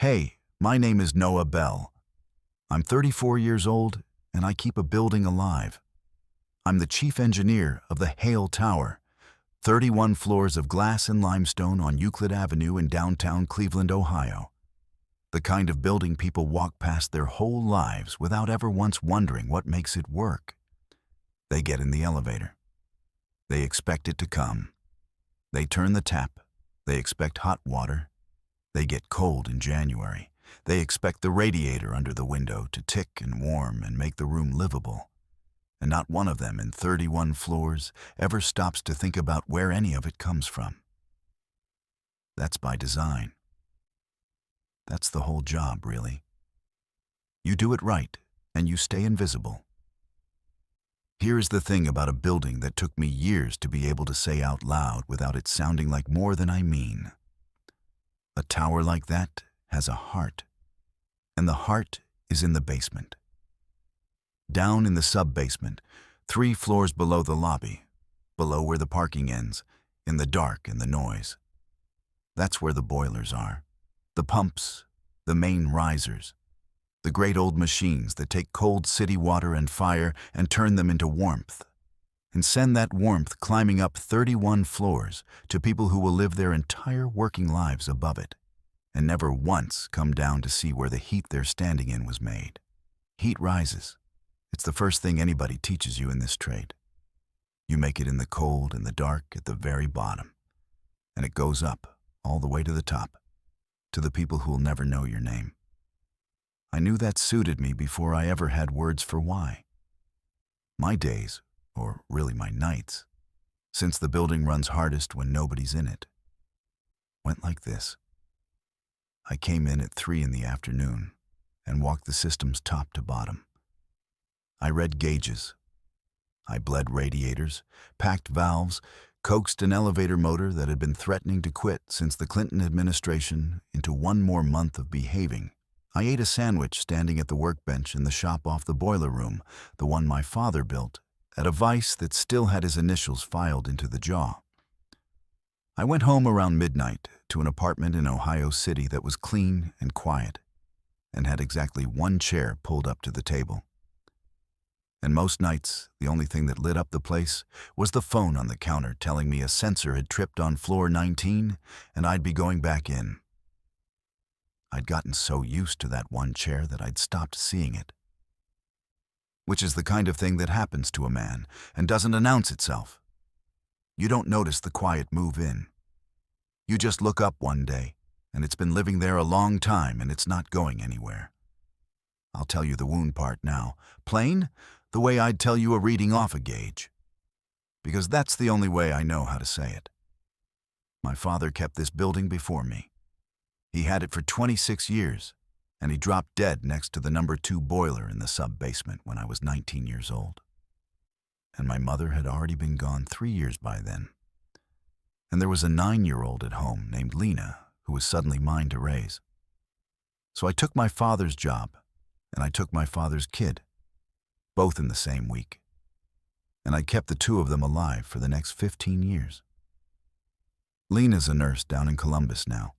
Hey, my name is Noah Bell. I'm 34 years old, and I keep a building alive. I'm the chief engineer of the Hale Tower, 31 floors of glass and limestone on Euclid Avenue in downtown Cleveland, Ohio. The kind of building people walk past their whole lives without ever once wondering what makes it work. They get in the elevator. They expect it to come. They turn the tap. They expect hot water. They get cold in January. They expect the radiator under the window to tick and warm and make the room livable. And not one of them in 31 floors ever stops to think about where any of it comes from. That's by design. That's the whole job, really. You do it right, and you stay invisible. Here's the thing about a building that took me years to be able to say out loud without it sounding like more than I mean. A tower like that has a heart, and the heart is in the basement. Down in the sub-basement, 3 floors below the lobby, below where the parking ends, in the dark and the noise. That's where the boilers are, the pumps, the main risers, the great old machines that take cold city water and fire and turn them into warmth, and send that warmth climbing up 31 floors to people who will live their entire working lives above it, and never once come down to see where the heat they're standing in was made. Heat rises. It's the first thing anybody teaches you in this trade. You make it in the cold and the dark at the very bottom, and it goes up all the way to the top, to the people who'll never know your name. I knew that suited me before I ever had words for why. My days, or really my nights, since the building runs hardest when nobody's in it, went like this. I came in at 3 in the afternoon and walked the systems top to bottom. I read gauges. I bled radiators, packed valves, coaxed an elevator motor that had been threatening to quit since the Clinton administration into one more month of behaving. I ate a sandwich standing at the workbench in the shop off the boiler room, the one my father built, at a vise that still had his initials filed into the jaw. I went home around midnight to an apartment in Ohio City that was clean and quiet, and had exactly 1 chair pulled up to the table. And most nights, the only thing that lit up the place was the phone on the counter telling me a sensor had tripped on floor 19 and I'd be going back in. I'd gotten so used to that 1 chair that I'd stopped seeing it. Which is the kind of thing that happens to a man and doesn't announce itself. You don't notice the quiet move in. You just look up one day, and it's been living there a long time and it's not going anywhere. I'll tell you the wound part now, plain, the way I'd tell you a reading off a gauge. Because that's the only way I know how to say it. My father kept this building before me. He had it for 26 years, and he dropped dead next to the number 2 boiler in the sub-basement when I was 19 years old. And my mother had already been gone 3 years by then. And there was a 9-year-old at home named Lena who was suddenly mine to raise. So I took my father's job, and I took my father's kid, both in the same week. And I kept the 2 of them alive for the next 15 years. Lena's a nurse down in Columbus now,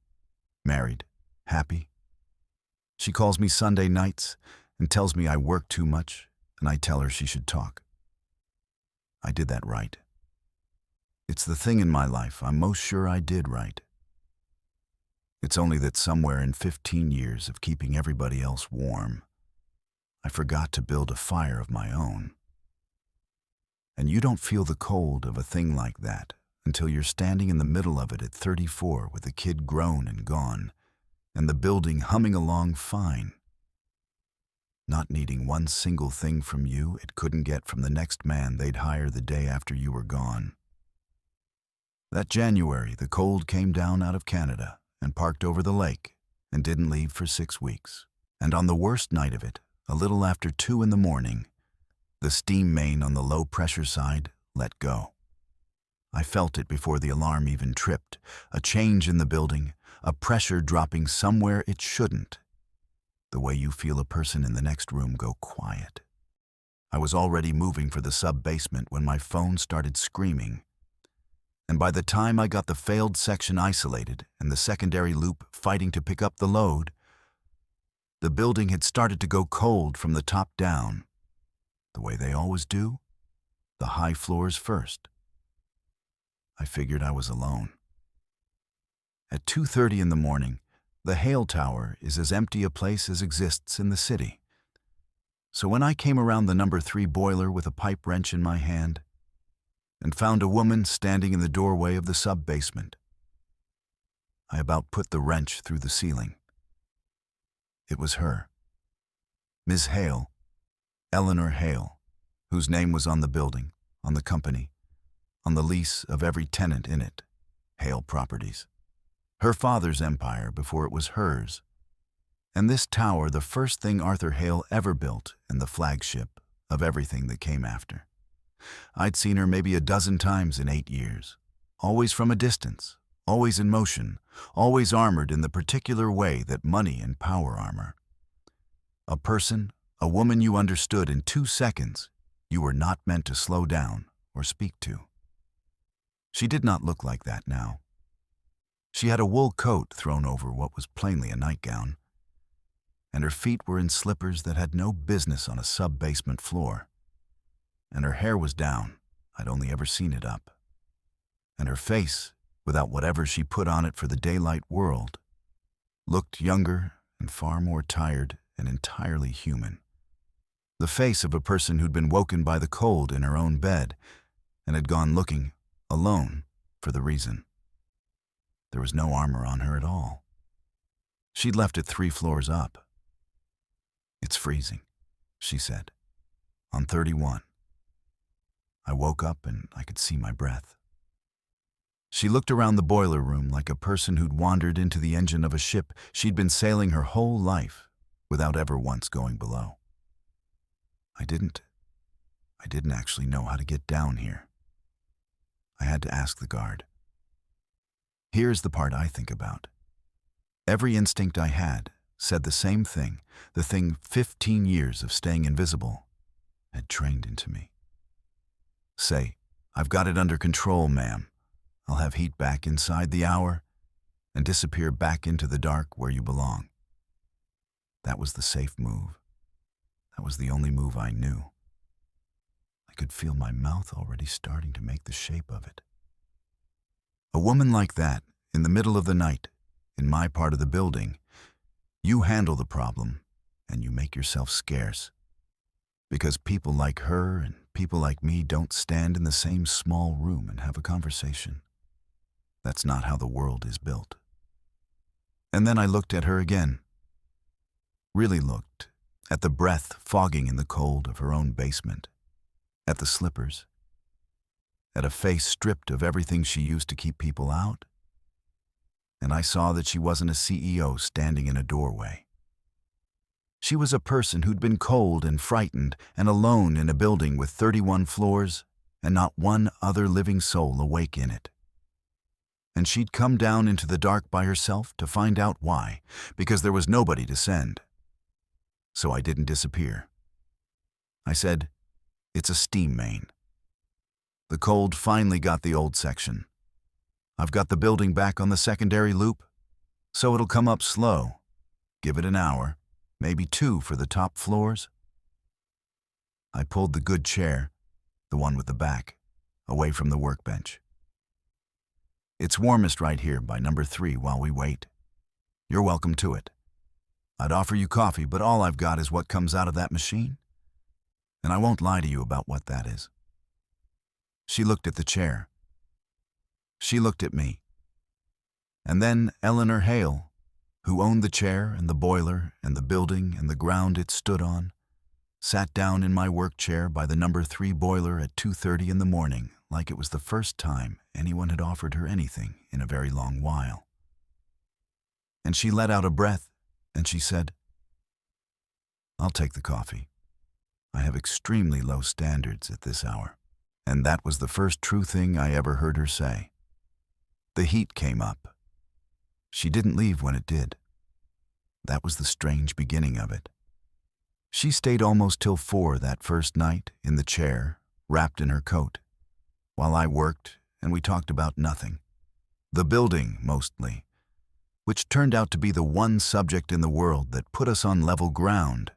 married, happy. She calls me Sunday nights and tells me I work too much, and I tell her she should talk. I did that right. It's the thing in my life I'm most sure I did right. It's only that somewhere in 15 years of keeping everybody else warm, I forgot to build a fire of my own. And you don't feel the cold of a thing like that until you're standing in the middle of it at 34 with the kid grown and gone, and the building humming along fine. Not needing one single thing from you it couldn't get from the next man they'd hire the day after you were gone. That January, the cold came down out of Canada and parked over the lake and didn't leave for 6 weeks. And on the worst night of it, a little after 2 in the morning, the steam main on the low-pressure side let go. I felt it before the alarm even tripped, a change in the building, a pressure dropping somewhere it shouldn't, the way you feel a person in the next room go quiet. I was already moving for the sub-basement when my phone started screaming. And by the time I got the failed section isolated and the secondary loop fighting to pick up the load, The building had started to go cold from the top down, the way they always do, the high floors first. I figured I was alone. At 2:30 in the morning, the Hale Tower is as empty a place as exists in the city. So when I came around the number 3 boiler with a pipe wrench in my hand and found a woman standing in the doorway of the sub-basement, I about put the wrench through the ceiling. It was her, Ms. Hale, Eleanor Hale, whose name was on the building, on the company, on the lease of every tenant in it, Hale Properties. Her father's empire before it was hers. And this tower, the first thing Arthur Hale ever built and the flagship of everything that came after. I'd seen her maybe a dozen times in 8 years, always from a distance, always in motion, always armored in the particular way that money and power armor. A person, a woman you understood in 2 seconds, you were not meant to slow down or speak to. She did not look like that now. She had a wool coat thrown over what was plainly a nightgown, and her feet were in slippers that had no business on a sub-basement floor. And her hair was down, I'd only ever seen it up. And her face, without whatever she put on it for the daylight world, looked younger and far more tired and entirely human. The face of a person who'd been woken by the cold in her own bed and had gone looking, alone, for the reason. There was no armor on her at all. She'd left it 3 floors up. "It's freezing," she said, "on 31. I woke up and I could see my breath. She looked around the boiler room like a person who'd wandered into the engine of a ship she'd been sailing her whole life without ever once going below. I didn't actually know how to get down here. I had to ask the guard. Here's the part I think about. Every instinct I had said the same thing, the thing 15 years of staying invisible had trained into me. Say, "I've got it under control, ma'am. I'll have heat back inside the hour and disappear back into the dark where you belong." That was the safe move. That was the only move I knew. I could feel my mouth already starting to make the shape of it. A woman like that, in the middle of the night, in my part of the building, you handle the problem and you make yourself scarce. Because people like her and people like me don't stand in the same small room and have a conversation. That's not how the world is built. And then I looked at her again. Really looked at the breath fogging in the cold of her own basement, at the slippers, at a face stripped of everything she used to keep people out. And I saw that she wasn't a CEO standing in a doorway. She was a person who'd been cold and frightened and alone in a building with 31 floors and not one other living soul awake in it. And she'd come down into the dark by herself to find out why, because there was nobody to send. So I didn't disappear. I said, "It's a steam main." The cold finally got the old section. I've got the building back on the secondary loop, so it'll come up slow. Give it an hour, maybe 2 for the top floors. I pulled the good chair, the one with the back, away from the workbench. "It's warmest right here by number 3 while we wait. You're welcome to it. I'd offer you coffee, but all I've got is what comes out of that machine. And I won't lie to you about what that is." She looked at the chair. She looked at me. And then Eleanor Hale, who owned the chair and the boiler and the building and the ground it stood on, sat down in my work chair by the number 3 boiler at 2:30 in the morning like it was the first time anyone had offered her anything in a very long while. And she let out a breath and she said, "I'll take the coffee. I have extremely low standards at this hour." And that was the first true thing I ever heard her say. The heat came up. She didn't leave when it did. That was the strange beginning of it. She stayed almost till 4 that first night in the chair, wrapped in her coat, while I worked and we talked about nothing. The building, mostly. which turned out to be the one subject in the world that put us on level ground.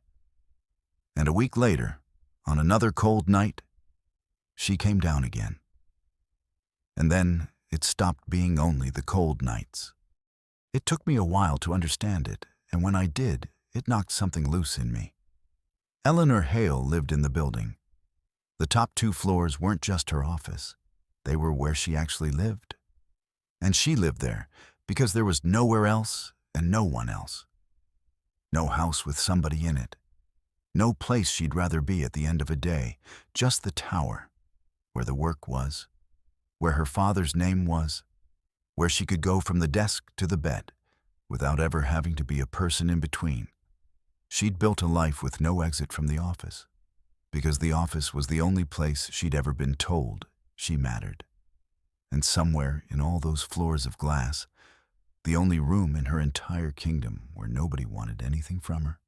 And a week later, on another cold night, she came down again. And then it stopped being only the cold nights. It took me a while to understand it, and when I did, it knocked something loose in me. Eleanor Hale lived in the building. The top 2 floors weren't just her office. They were where she actually lived. And she lived there because there was nowhere else and no one else. No house with somebody in it. No place she'd rather be at the end of a day. Just the tower, where the work was, where her father's name was, where she could go from the desk to the bed without ever having to be a person in between. She'd built a life with no exit from the office, because the office was the only place she'd ever been told she mattered. And somewhere in all those floors of glass, the only room in her entire kingdom where nobody wanted anything from her,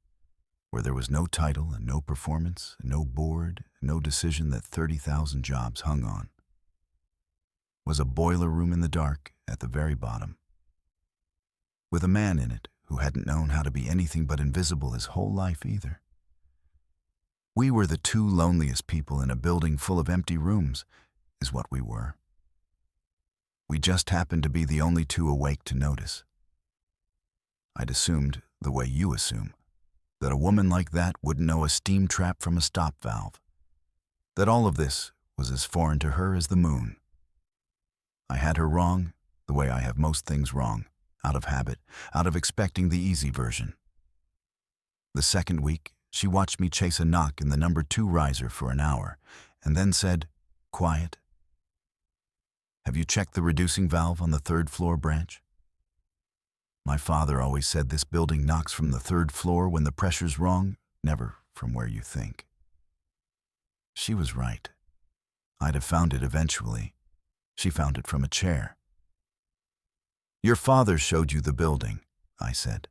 where there was no title and no performance, and no board, and no decision that 30,000 jobs hung on, was a boiler room in the dark at the very bottom, with a man in it who hadn't known how to be anything but invisible his whole life either. We were the 2 loneliest people in a building full of empty rooms, is what we were. We just happened to be the only 2 awake to notice. I'd assumed, the way you assume, that a woman like that wouldn't know a steam trap from a stop valve, that all of this was as foreign to her as the moon. I had her wrong, the way I have most things wrong, out of habit, out of expecting the easy version. The second week, she watched me chase a knock in the number 2 riser for an hour, and then said, quiet, "Have you checked the reducing valve on the 3rd floor branch? My father always said this building knocks from the 3rd floor when the pressure's wrong, never from where you think." She was right. I'd have found it eventually. She found it from a chair. "Your father showed you the building," I said.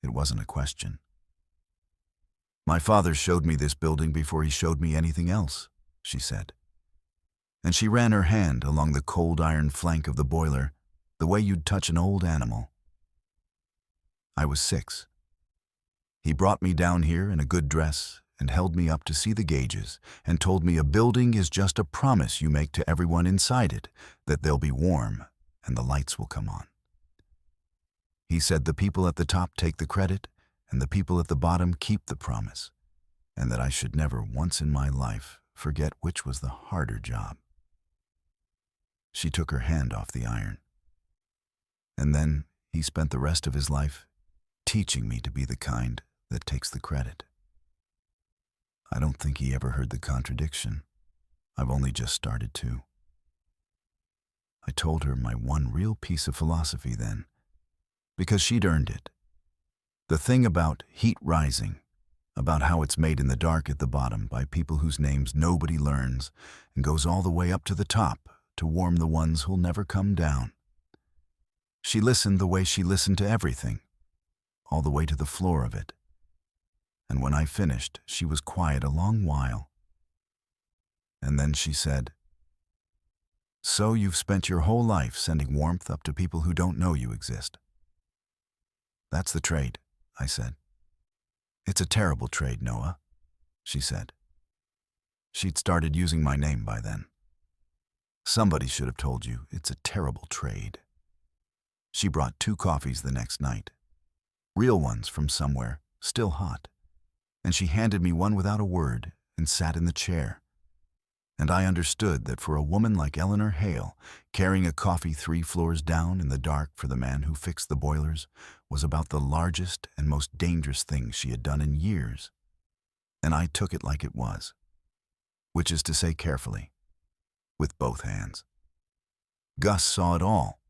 It wasn't a question. "My father showed me this building before he showed me anything else," she said. And she ran her hand along the cold iron flank of the boiler, the way you'd touch an old animal. I was 6. He brought me down here in a good dress and held me up to see the gauges and told me a building is just a promise you make to everyone inside it that they'll be warm and the lights will come on. He said the people at the top take the credit and the people at the bottom keep the promise, and that I should never once in my life forget which was the harder job. She took her hand off the iron. And then he spent the rest of his life teaching me to be the kind that takes the credit. I don't think he ever heard the contradiction. I've only just started to. I told her my one real piece of philosophy then, because she'd earned it. The thing about heat rising, about how it's made in the dark at the bottom by people whose names nobody learns and goes all the way up to the top to warm the ones who'll never come down. She listened the way she listened to everything, all the way to the floor of it. And when I finished, she was quiet a long while. And then she said, "So you've spent your whole life sending warmth up to people who don't know you exist." "That's the trade," I said. "It's a terrible trade, Noah," she said. She'd started using my name by then. "Somebody should have told you it's a terrible trade." She brought 2 coffees the next night, real ones from somewhere, still hot, and she handed me one without a word and sat in the chair. And I understood that for a woman like Eleanor Hale, carrying a coffee 3 floors down in the dark for the man who fixed the boilers was about the largest and most dangerous thing she had done in years. And I took it like it was, which is to say carefully, with both hands. Gus saw it all.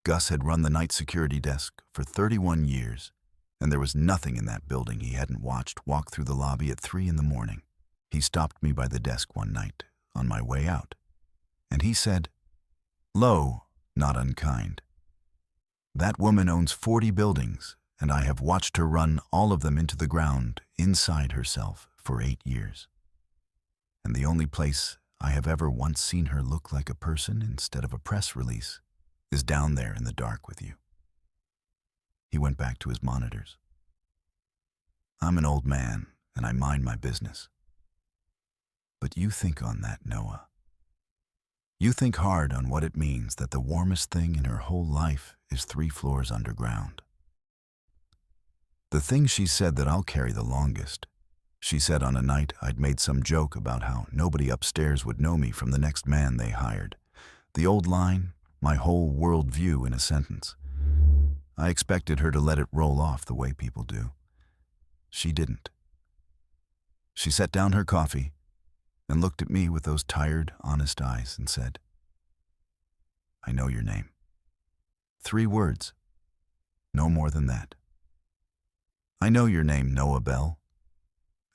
Gus had run the night security desk for 31 years, and there was nothing in that building he hadn't watched walk through the lobby at 3 in the morning. He stopped me by the desk one night, on my way out, and he said, low, not unkind, "That woman owns 40 buildings, and I have watched her run all of them into the ground, inside herself, for 8 years. And the only place I have ever once seen her look like a person instead of a press release is down there in the dark with you." He went back to his monitors. "I'm an old man, and I mind my business. But you think on that, Noah. You think hard on what it means that the warmest thing in her whole life is 3 floors underground." The thing she said that I'll carry the longest, she said on a night I'd made some joke about how nobody upstairs would know me from the next man they hired. The old line, my whole world view in a sentence. I expected her to let it roll off the way people do. She didn't. She set down her coffee and looked at me with those tired, honest eyes and said, "I know your name." 3 words. No more than that. "I know your name, Noah Bell.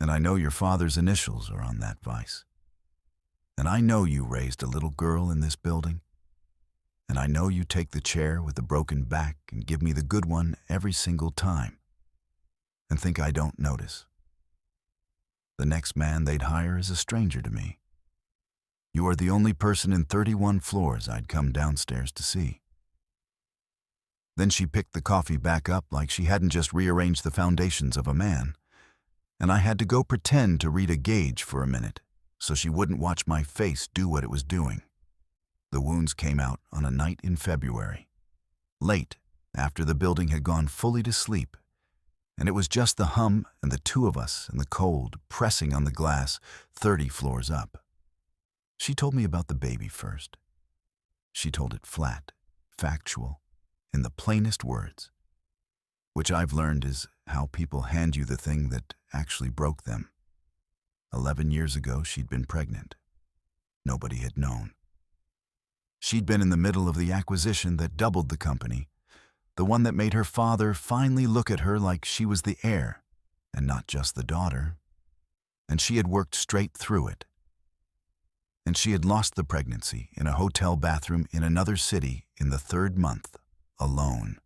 And I know your father's initials are on that vice. And I know you raised a little girl in this building. And I know you take the chair with the broken back and give me the good one every single time. And think I don't notice. The next man they'd hire is a stranger to me. You are the only person in 31 floors I'd come downstairs to see." Then she picked the coffee back up like she hadn't just rearranged the foundations of a man, and I had to go pretend to read a gauge for a minute so she wouldn't watch my face do what it was doing. The wounds came out on a night in February, late after the building had gone fully to sleep, and it was just the hum and the 2 of us in the cold pressing on the glass 30 floors up. She told me about the baby first. She told it flat, factual, in the plainest words, which I've learned is how people hand you the thing that actually broke them. 11 years ago, she'd been pregnant. Nobody had known. She'd been in the middle of the acquisition that doubled the company, the one that made her father finally look at her like she was the heir and not just the daughter. And she had worked straight through it. And she had lost the pregnancy in a hotel bathroom in another city in the 3rd month, alone.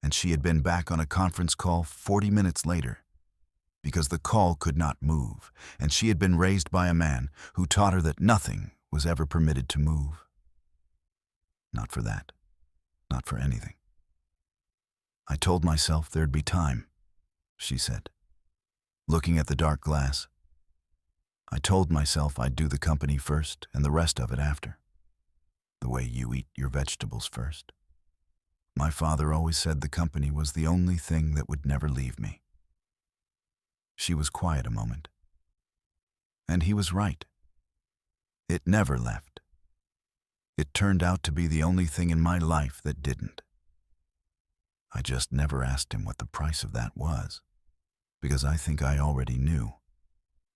And she had been back on a conference call 40 minutes later because the call could not move, and she had been raised by a man who taught her that nothing was ever permitted to move. Not for that. Not for anything. "I told myself there'd be time," she said, looking at the dark glass. "I told myself I'd do the company first and the rest of it after. The way you eat your vegetables first. My father always said the company was the only thing that would never leave me." She was quiet a moment. And he was right. It never left. It turned out to be the only thing in my life that didn't. I just never asked him what the price of that was, because I think I already knew,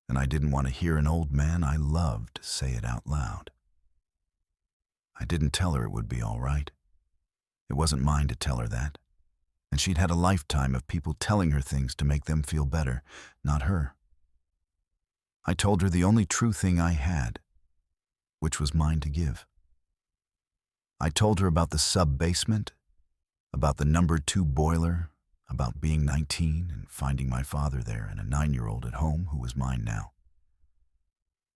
and I didn't want to hear an old man I loved say it out loud. I didn't tell her it would be all right. It wasn't mine to tell her that, and she'd had a lifetime of people telling her things to make them feel better, not her. I told her the only true thing I had, which was mine to give. I told her about the sub-basement, about the number 2 boiler, about being 19 and finding my father there and a 9-year-old at home who was mine now.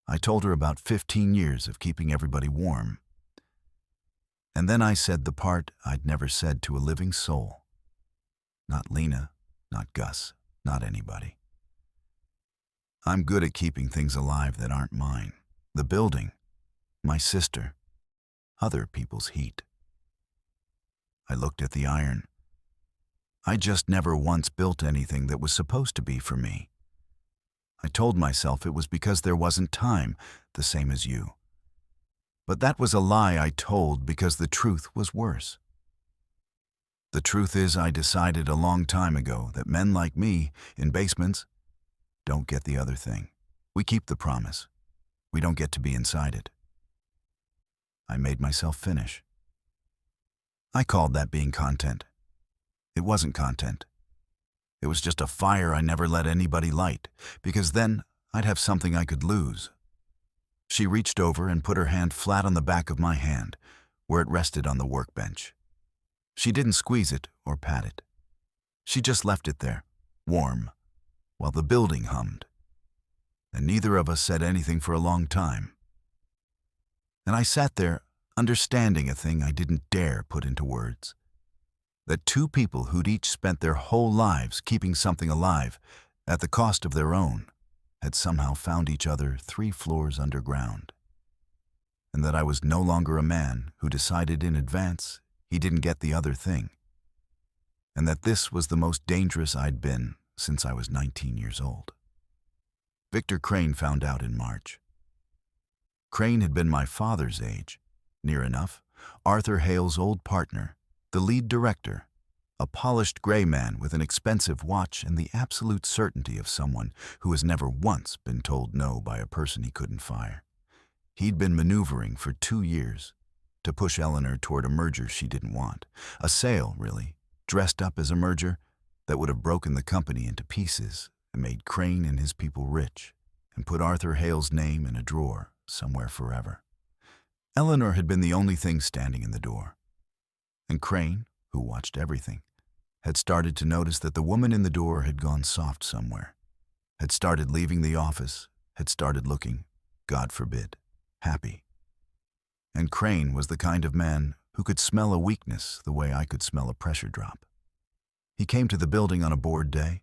I told her about 15 years of keeping everybody warm. And then I said the part I'd never said to a living soul. Not Lena, not Gus, not anybody. I'm good at keeping things alive that aren't mine. The building, my sister, other people's heat. I looked at the iron. I just never once built anything that was supposed to be for me. I told myself it was because there wasn't time, the same as you. But that was a lie I told because the truth was worse. The truth is I decided a long time ago that men like me, in basements, don't get the other thing. We keep the promise. We don't get to be inside it. I made myself finish. I called that being content. It wasn't content. It was just a fire I never let anybody light, because then I'd have something I could lose. She reached over and put her hand flat on the back of my hand, where it rested on the workbench. She didn't squeeze it or pat it. She just left it there, warm, while the building hummed. And neither of us said anything for a long time. And I sat there understanding a thing I didn't dare put into words. That two people who'd each spent their whole lives keeping something alive at the cost of their own had somehow found each other 3 floors underground. And that I was no longer a man who decided in advance he didn't get the other thing. And that this was the most dangerous I'd been since I was 19 years old. Victor Crane found out in March. Crane had been my father's age, near enough, Arthur Hale's old partner, the lead director, a polished gray man with an expensive watch and the absolute certainty of someone who has never once been told no by a person he couldn't fire. He'd been maneuvering for 2 years to push Eleanor toward a merger she didn't want. A sale, really, dressed up as a merger that would have broken the company into pieces and made Crane and his people rich and put Arthur Hale's name in a drawer somewhere forever. Eleanor had been the only thing standing in the door. And Crane, who watched everything, had started to notice that the woman in the door had gone soft somewhere, had started leaving the office, had started looking, God forbid, happy. And Crane was the kind of man who could smell a weakness the way I could smell a pressure drop. He came to the building on a board day,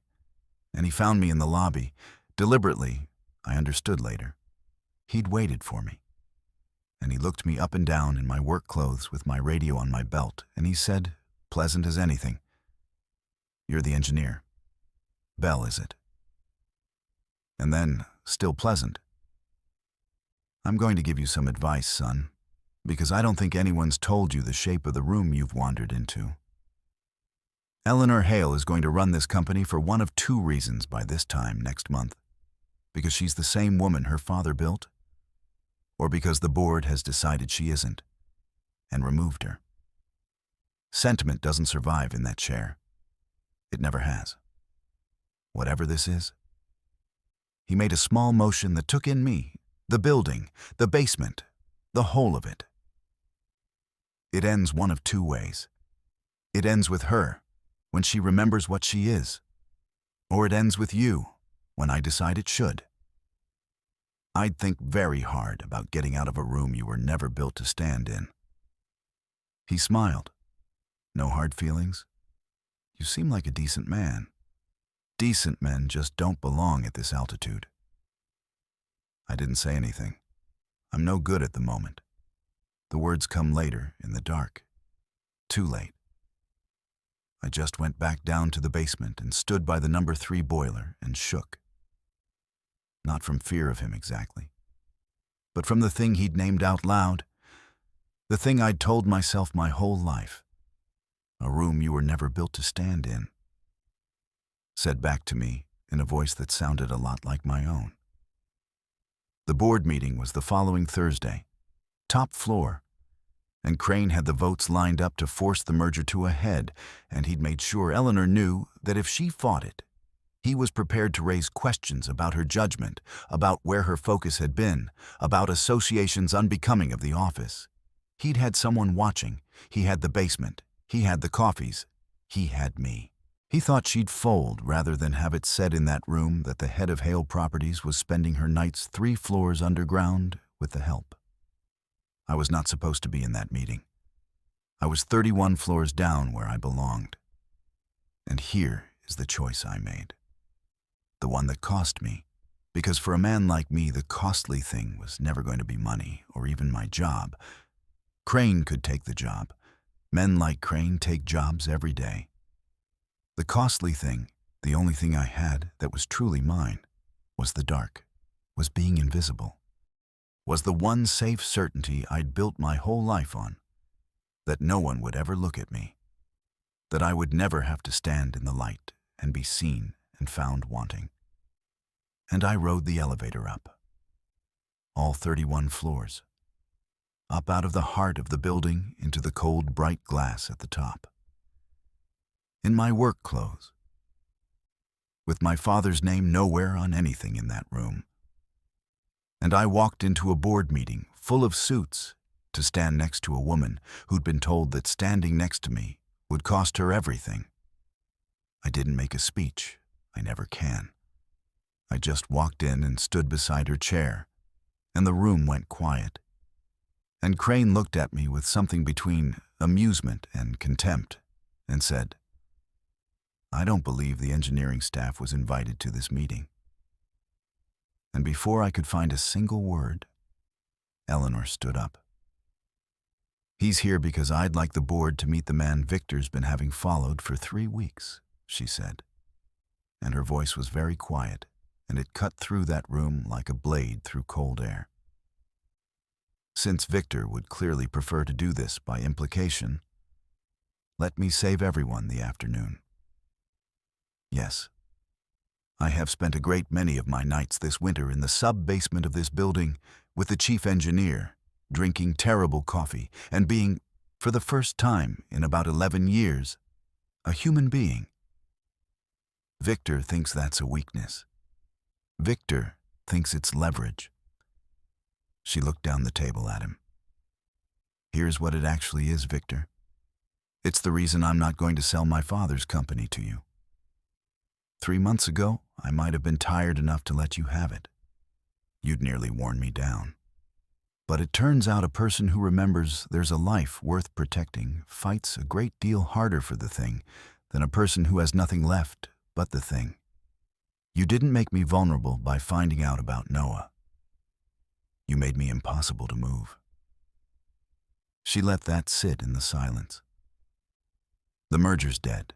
and he found me in the lobby. Deliberately, I understood later. He'd waited for me. And he looked me up and down in my work clothes with my radio on my belt, and he said, pleasant as anything, "You're the engineer. Bell, is it?" And then, still pleasant, "I'm going to give you some advice, son, because I don't think anyone's told you the shape of the room you've wandered into. Eleanor Hale is going to run this company for one of 2 reasons by this time next month. Because she's the same woman her father built, or because the board has decided she isn't, and removed her. Sentiment doesn't survive in that chair. It never has. Whatever this is." He made a small motion that took in me, the building, the basement, the whole of it. It ends one of 2 ways. It ends with her, when she remembers what she is, or it ends with you, when I decide it should. I'd think very hard about getting out of a room you were never built to stand in. He smiled. "No hard feelings? You seem like a decent man. Decent men just don't belong at this altitude." I didn't say anything. I'm no good at the moment. The words come later, in the dark. Too late. I just went back down to the basement and stood by the number 3 boiler and shook. Not from fear of him exactly, but from the thing he'd named out loud, the thing I'd told myself my whole life. A room you were never built to stand in. Said back to me in a voice that sounded a lot like my own. The board meeting was the following Thursday, top floor, and Crane had the votes lined up to force the merger to a head, and he'd made sure Eleanor knew that if she fought it, he was prepared to raise questions about her judgment, about where her focus had been, about associations unbecoming of the office. He'd had someone watching. He had the basement. He had the coffees. He had me. He thought she'd fold rather than have it said in that room that the head of Hale Properties was spending her nights 3 floors underground with the help. I was not supposed to be in that meeting. I was 31 floors down where I belonged. And here is the choice I made. The one that cost me, because for a man like me, the costly thing was never going to be money or even my job. Crane could take the job. Men like Crane take jobs every day. The costly thing, the only thing I had that was truly mine, was the dark, was being invisible, was the one safe certainty I'd built my whole life on, that no one would ever look at me, that I would never have to stand in the light and be seen and found wanting. And I rode the elevator up. All 31 floors. Up out of the heart of the building into the cold, bright glass at the top. In my work clothes. With my father's name nowhere on anything in that room. And I walked into a board meeting full of suits to stand next to a woman who'd been told that standing next to me would cost her everything. I didn't make a speech. I never can. I just walked in and stood beside her chair, and the room went quiet. And Crane looked at me with something between amusement and contempt and said, "I don't believe the engineering staff was invited to this meeting." And before I could find a single word, Eleanor stood up. "He's here because I'd like the board to meet the man Victor's been having followed for 3 weeks," she said. And her voice was very quiet, and it cut through that room like a blade through cold air. Since Victor would clearly prefer to do this by implication, let me save everyone the afternoon. Yes, I have spent a great many of my nights this winter in the sub-basement of this building with the chief engineer, drinking terrible coffee and being, for the first time in about 11 years, a human being. Victor thinks that's a weakness. Victor thinks it's leverage. She looked down the table at him. "Here's what it actually is, Victor. It's the reason I'm not going to sell my father's company to you. 3 months ago, I might have been tired enough to let you have it. You'd nearly worn me down. But it turns out a person who remembers there's a life worth protecting fights a great deal harder for the thing than a person who has nothing left but the thing. You didn't make me vulnerable by finding out about Noah. You made me impossible to move." She let that sit in the silence. "The merger's dead.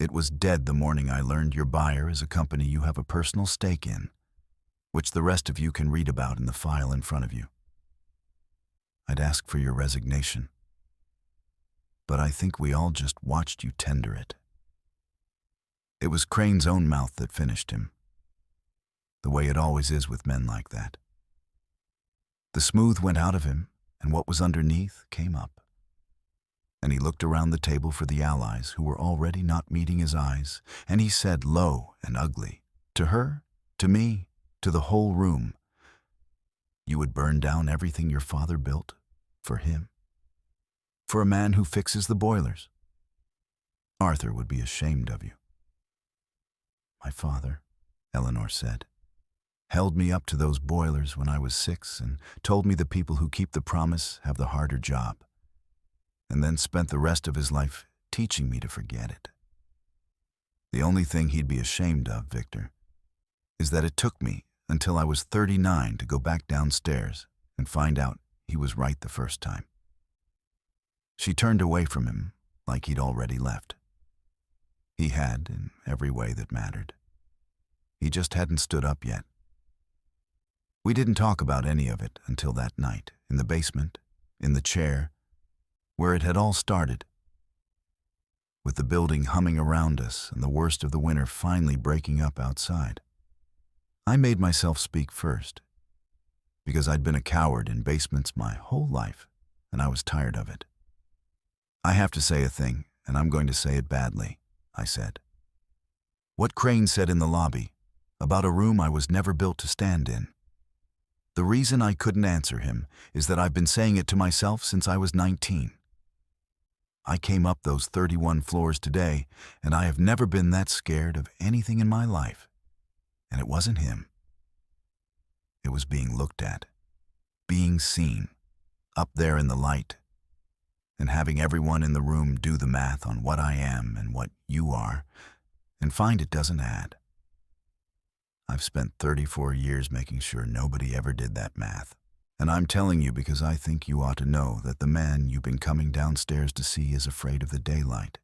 It was dead the morning I learned your buyer is a company you have a personal stake in, which the rest of you can read about in the file in front of you. I'd ask for your resignation, but I think we all just watched you tender it." It was Crane's own mouth that finished him, the way it always is with men like that. The smooth went out of him, and what was underneath came up. And he looked around the table for the allies who were already not meeting his eyes, and he said low and ugly, to her, to me, to the whole room, "You would burn down everything your father built for him? For a man who fixes the boilers? Arthur would be ashamed of you." "My father," Eleanor said, "held me up to those boilers when I was 6 and told me the people who keep the promise have the harder job, and then spent the rest of his life teaching me to forget it. The only thing he'd be ashamed of, Victor, is that it took me until I was 39 to go back downstairs and find out he was right the first time." She turned away from him like he'd already left. He had, in every way that mattered. He just hadn't stood up yet. We didn't talk about any of it until that night, in the basement, in the chair, where it had all started. With the building humming around us and the worst of the winter finally breaking up outside. I made myself speak first, because I'd been a coward in basements my whole life, and I was tired of it. "I have to say a thing, and I'm going to say it badly," I said. "What Crane said in the lobby, about a room I was never built to stand in. The reason I couldn't answer him is that I've been saying it to myself since I was 19. I came up those 31 floors today, and I have never been that scared of anything in my life. And it wasn't him. It was being looked at, being seen, up there in the light, and having everyone in the room do the math on what I am and what you are, and find it doesn't add. I've spent 34 years making sure nobody ever did that math. And I'm telling you because I think you ought to know that the man you've been coming downstairs to see is afraid of the daylight.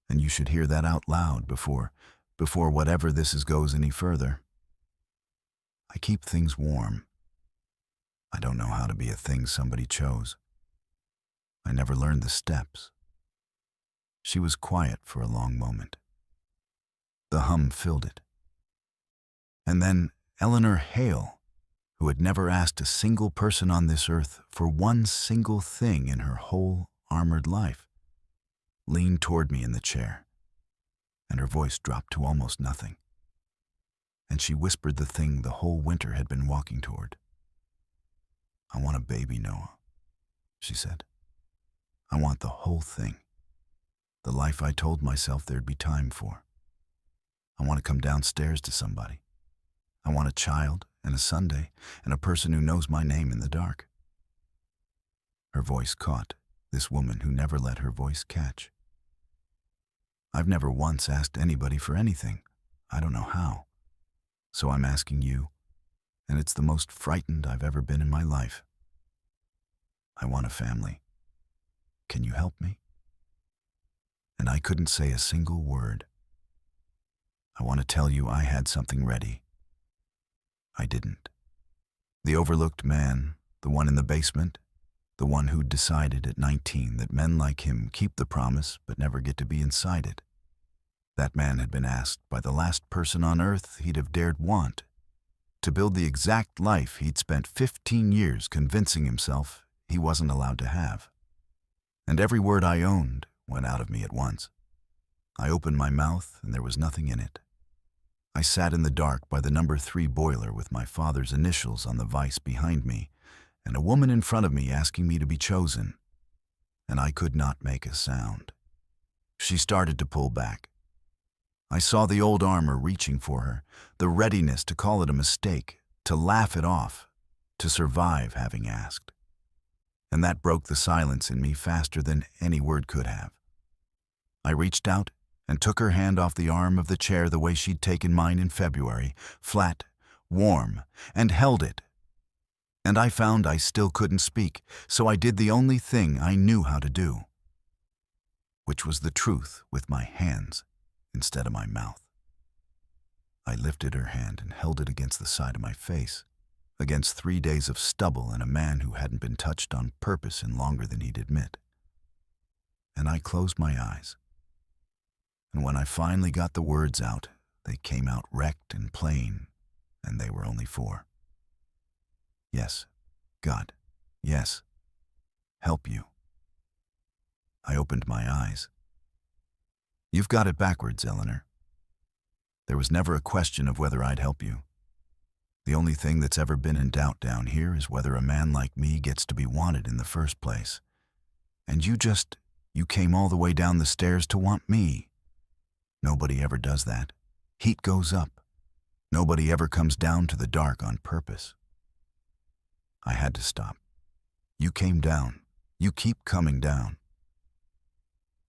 And you should hear that out loud before whatever this goes any further. I keep things warm. I don't know how to be a thing somebody chose. I never learned the steps." She was quiet for a long moment. The hum filled it. And then Eleanor Hale, who had never asked a single person on this earth for one single thing in her whole armored life, leaned toward me in the chair, and her voice dropped to almost nothing. And she whispered the thing the whole winter had been walking toward. "I want a baby, Noah," she said. "I want the whole thing. The life I told myself there'd be time for. I want to come downstairs to somebody. I want a child and a Sunday and a person who knows my name in the dark. Her voice caught, this woman who never let her voice catch. I've never once asked anybody for anything. I don't know how. So I'm asking you, and it's the most frightened I've ever been in my life. I want a family. Can you help me? And I couldn't say a single word. I want to tell you I had something ready. I didn't. The overlooked man, the one in the basement, the one who'd decided at 19 that men like him keep the promise but never get to be inside it. That man had been asked by the last person on earth he'd have dared want to build the exact life he'd spent 15 years convincing himself he wasn't allowed to have. And every word I owned went out of me at once. I opened my mouth and there was nothing in it. I sat in the dark by the number 3 boiler with my father's initials on the vise behind me and a woman in front of me asking me to be chosen. And I could not make a sound. She started to pull back. I saw the old armor reaching for her, the readiness to call it a mistake, to laugh it off, to survive having asked. And that broke the silence in me faster than any word could have. I reached out and took her hand off the arm of the chair the way she'd taken mine in February, flat, warm, and held it. And I found I still couldn't speak, so I did the only thing I knew how to do, which was the truth with my hands instead of my mouth. I lifted her hand and held it against the side of my face, against 3 days of stubble and a man who hadn't been touched on purpose in longer than he'd admit. And I closed my eyes. And when I finally got the words out, they came out wrecked and plain, and they were only 4. Yes, God, yes, help you. I opened my eyes. You've got it backwards, Eleanor. There was never a question of whether I'd help you. The only thing that's ever been in doubt down here is whether a man like me gets to be wanted in the first place. And you came all the way down the stairs to want me. Nobody ever does that. Heat goes up. Nobody ever comes down to the dark on purpose. I had to stop. You came down. You keep coming down.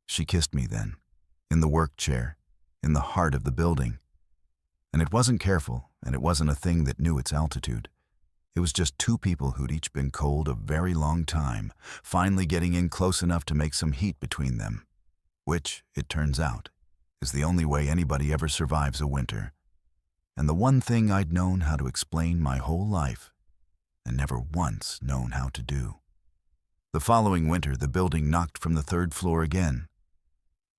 She kissed me then, in the work chair, in the heart of the building. And it wasn't careful, and it wasn't a thing that knew its altitude. It was just 2 people who'd each been cold a very long time, finally getting in close enough to make some heat between them, which, it turns out, is the only way anybody ever survives a winter. And the one thing I'd known how to explain my whole life, and never once known how to do. The following winter, the building knocked from the 3rd floor again,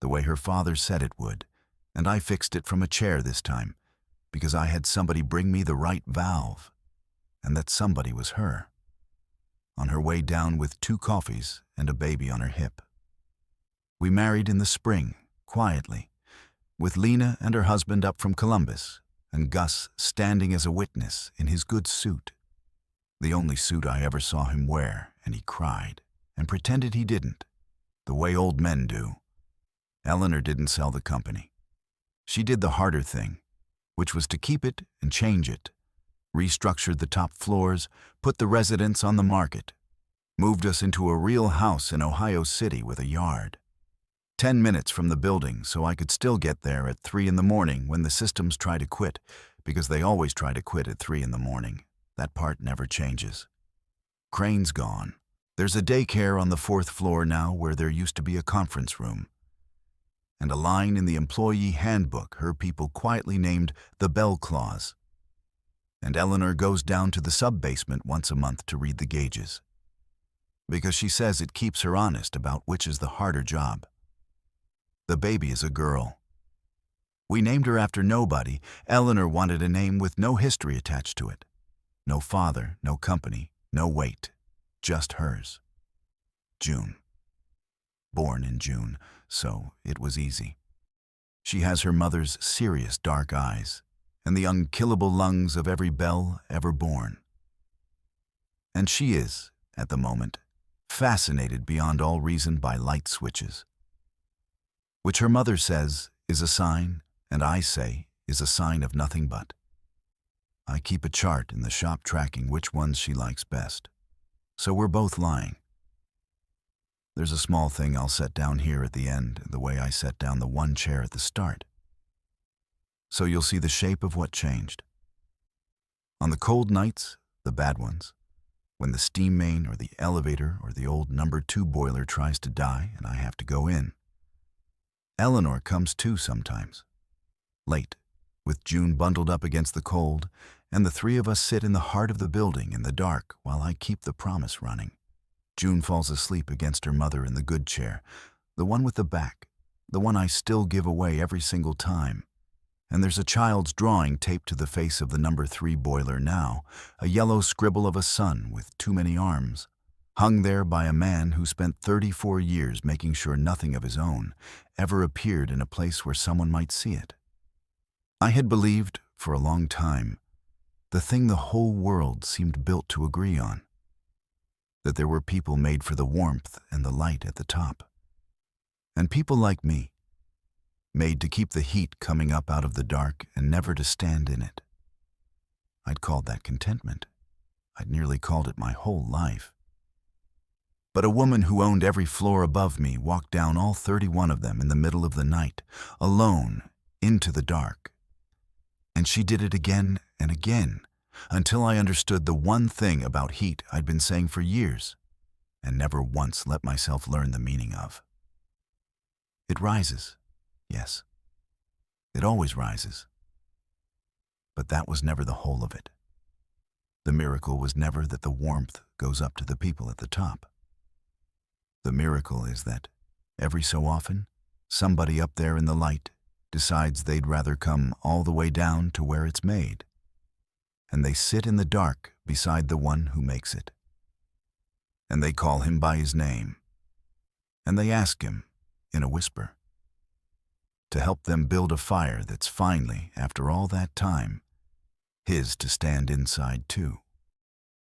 the way her father said it would, and I fixed it from a chair this time, because I had somebody bring me the right valve, and that somebody was her, on her way down with 2 coffees and a baby on her hip. We married in the spring, quietly, with Lena and her husband up from Columbus, and Gus standing as a witness in his good suit, the only suit I ever saw him wear, and he cried and pretended he didn't, the way old men do. Eleanor didn't sell the company. She did the harder thing, which was to keep it and change it, restructured the top floors, put the residents on the market, moved us into a real house in Ohio City with a yard. 10 minutes from the building, so I could still get there at 3 in the morning when the systems try to quit, because they always try to quit at 3 in the morning. That part never changes. Crane's gone. There's a daycare on the 4th floor now where there used to be a conference room. And a line in the employee handbook her people quietly named the Bell Clause. And Eleanor goes down to the sub-basement once a month to read the gauges, because she says it keeps her honest about which is the harder job. The baby is a girl. We named her after nobody. Eleanor wanted a name with no history attached to it. No father, no company, no weight. Just hers. June. Born in June, so it was easy. She has her mother's serious dark eyes and the unkillable lungs of every Belle ever born. And she is, at the moment, fascinated beyond all reason by light switches, which her mother says is a sign, and I say is a sign of nothing but. I keep a chart in the shop tracking which ones she likes best, so we're both lying. There's a small thing I'll set down here at the end, the way I set down the one chair at the start. So you'll see the shape of what changed. On the cold nights, the bad ones, when the steam main or the elevator or the old number 2 boiler tries to die and I have to go in. Eleanor comes too sometimes. Late, with June bundled up against the cold, and the 3 of us sit in the heart of the building in the dark while I keep the promise running. June falls asleep against her mother in the good chair, the one with the back, the one I still give away every single time. And there's a child's drawing taped to the face of the number 3 boiler now, a yellow scribble of a sun with too many arms, hung there by a man who spent 34 years making sure nothing of his own ever appeared in a place where someone might see it. I had believed, for a long time, the thing the whole world seemed built to agree on, that there were people made for the warmth and the light at the top, and people like me, made to keep the heat coming up out of the dark and never to stand in it. I'd called that contentment. I'd nearly called it my whole life. But a woman who owned every floor above me walked down all 31 of them in the middle of the night, alone, into the dark. And she did it again and again, until I understood the one thing about heat I'd been saying for years, and never once let myself learn the meaning of. It rises, yes. It always rises. But that was never the whole of it. The miracle was never that the warmth goes up to the people at the top. The miracle is that, every so often, somebody up there in the light decides they'd rather come all the way down to where it's made, and they sit in the dark beside the one who makes it. And they call him by his name, and they ask him, in a whisper, to help them build a fire that's finally, after all that time, his to stand inside too.